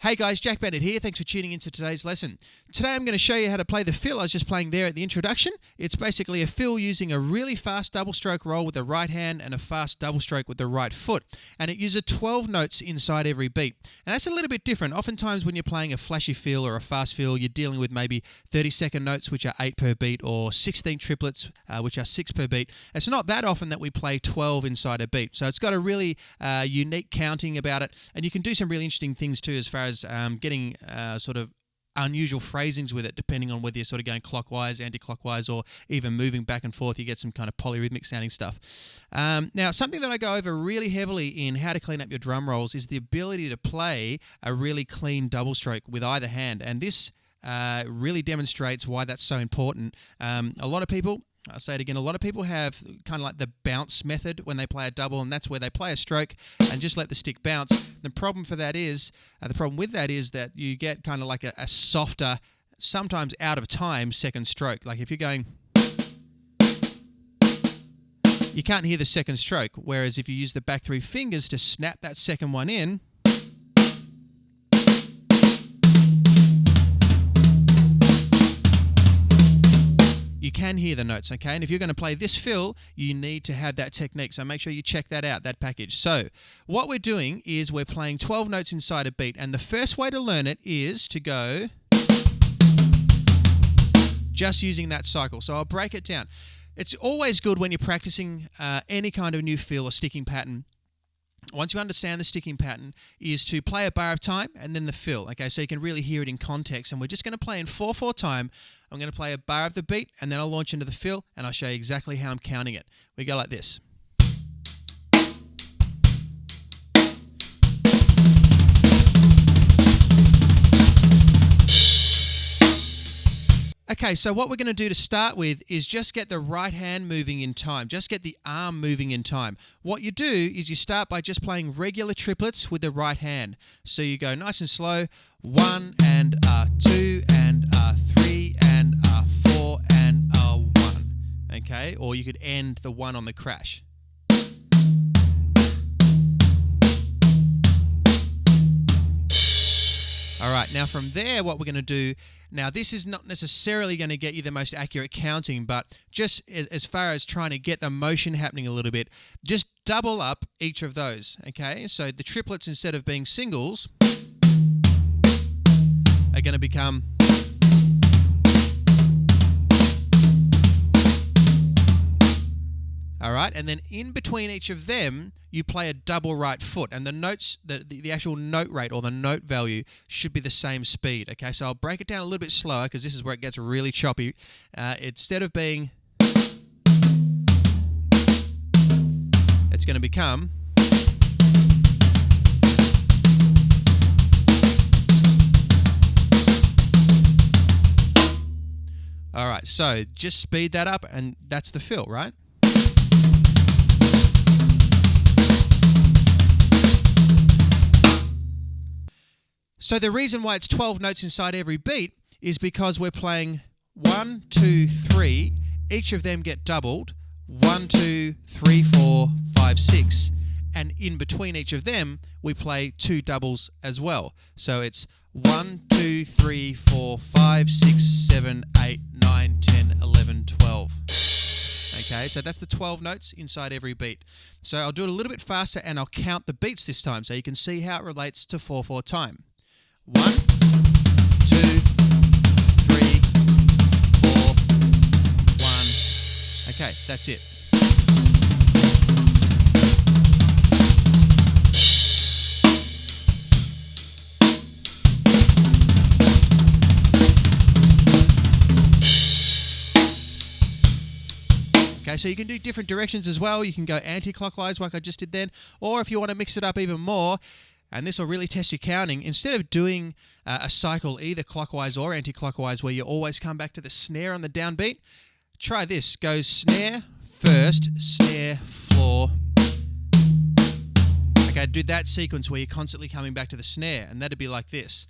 Hey guys, Jack Bennett here. Thanks for tuning into today's lesson. Today I'm going to show you how to play the fill I was just playing there at the introduction. It's basically a fill using a really fast double stroke roll with the right hand and a fast double stroke with the right foot. And it uses 12 notes inside every beat. And that's a little bit different. Oftentimes when you're playing a flashy fill or a fast fill, you're dealing with maybe 30-second notes, which are 8 per beat, or 16 triplets, which are 6 per beat. It's not that often that we play 12 inside a beat. So it's got a really unique counting about it. And you can do some really interesting things too as far as getting sort of unusual phrasings with it, depending on whether you're sort of going clockwise, anti-clockwise, or even moving back and forth. You get some kind of polyrhythmic sounding stuff. Now, something that I go over really heavily in how to clean up your drum rolls is the ability to play a really clean double stroke with either hand. And this really demonstrates why that's so important. A lot of people, I'll say it again, a lot of people have kind of like the bounce method when they play a double, and that's where they play a stroke and just let the stick bounce. The problem with that is that you get kind of like a softer, sometimes out of time second stroke. Like if you're going, you can't hear the second stroke, whereas if you use the back three fingers to snap that second one in, you can hear the notes, okay? And if you're going to play this fill, you need to have that technique. So make sure you check that out, that package. So what we're doing is we're playing 12 notes inside a beat. And the first way to learn it is to go just using that cycle. So I'll break it down. It's always good when you're practicing any kind of new fill or sticking pattern. Once you understand the sticking pattern, is to play a bar of time and then the fill, okay? So you can really hear it in context. And we're just going to play in 4/4 time. I'm going to play a bar of the beat, and then I'll launch into the fill, and I'll show you exactly how I'm counting it. We go like this. Okay, so what we're going to do to start with is just get the right hand moving in time. Just get the arm moving in time. What you do is you start by just playing regular triplets with the right hand. So you go nice and slow, 1 and 2 and 3 and 4 and 1. Okay, or you could end the 1 on the crash. All right, now from there, what we're going to do, now this is not necessarily going to get you the most accurate counting, but just as far as trying to get the motion happening a little bit, just double up each of those, okay? So the triplets, instead of being singles, are going to become... All right, and then in between each of them, you play a double right foot, and the notes, the actual note rate or the note value should be the same speed. Okay, so I'll break it down a little bit slower because this is where it gets really choppy. Instead of being, it's going to become. All right, so just speed that up, and that's the fill, right? So the reason why it's 12 notes inside every beat is because we're playing 1, 2, 3. Each of them get doubled. 1, 2, 3, 4, 5, 6. And in between each of them, we play 2 doubles as well. So it's 1, 2, 3, 4, 5, 6, 7, 8, 9, 10, 11, 12. Okay, so that's the 12 notes inside every beat. So I'll do it a little bit faster, and I'll count the beats this time so you can see how it relates to 4/4 time. 1, 2, 3, 4, 1. Okay, that's it. Okay, so you can do different directions as well. You can go anti-clockwise like I just did then, or if you want to mix it up even more, and this will really test your counting, instead of doing a cycle either clockwise or anti-clockwise where you always come back to the snare on the downbeat, try this. Go snare first, snare, floor. Okay, do that sequence where you're constantly coming back to the snare, and that'd be like this.